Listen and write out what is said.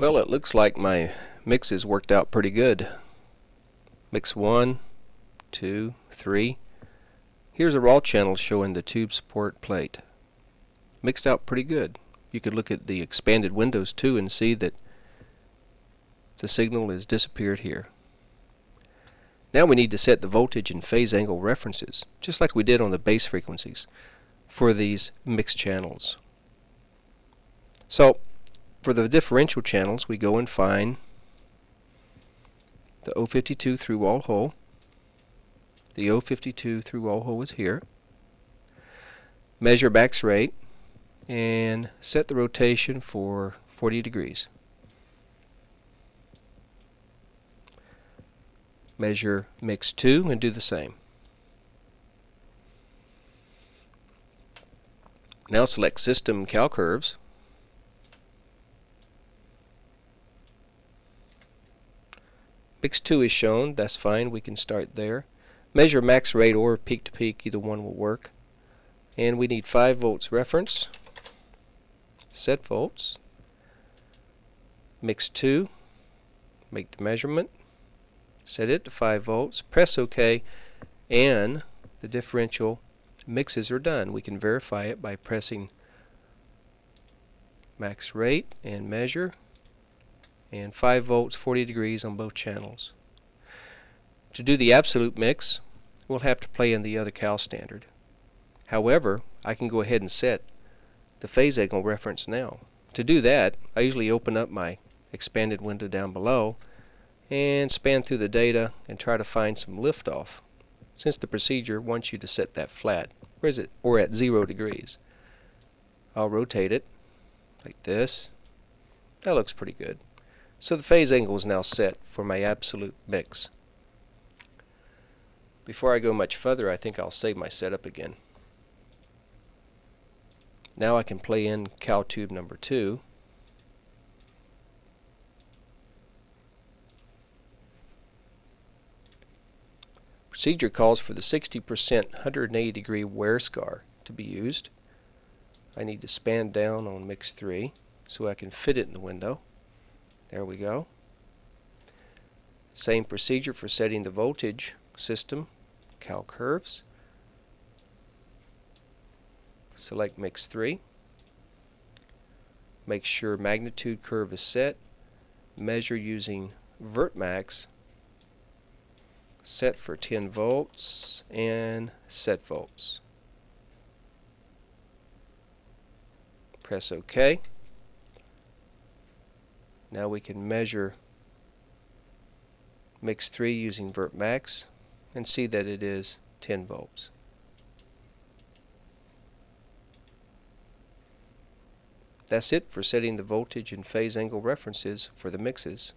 Well, it looks like my mixes worked out pretty good. Mix 1, 2, 3. Here's a raw channel showing the tube support plate. Mixed out pretty good. You could look at the expanded windows too and see that the signal has disappeared here. Now we need to set the voltage and phase angle references, just like we did on the base frequencies, for these mixed channels. So, for the differential channels, we go and find the 052 through-wall hole. The 052 through-wall hole is here. Measure max rate and set the rotation for 40 degrees. Measure mix 2 and do the same. Now select System Cal Curves. Mix 2 is shown, that's fine, we can start there. Measure max rate or peak to peak, either one will work. And we need 5 volts reference. Set volts. Mix 2, make the measurement, set it to 5 volts, press OK, and the differential mixes are done. We can verify it by pressing max rate and measure, and 5 volts 40 degrees on both channels. To do the absolute mix, we'll have to play in the other cal standard. However, I can go ahead and set the phase angle reference now. To do that, I usually open up my expanded window down below and span through the data and try to find some liftoff, since the procedure wants you to set that flat or at 0 degrees. I'll rotate it like this. That looks pretty good. So the phase angle is now set for my absolute mix. Before I go much further, I think I'll save my setup again. Now I can play in cal tube number 2. Procedure calls for the 60% 180 degree wear scar to be used. I need to span down on mix 3 so I can fit it in the window. There we go. Same procedure for setting the voltage system, cal curves. Select mix 3. Make sure magnitude curve is set. Measure using vertmax. Set for 10 volts and set volts. Press OK. Now we can measure mix 3 using vertmax and see that it is 10 volts. That's it for setting the voltage and phase angle references for the mixes.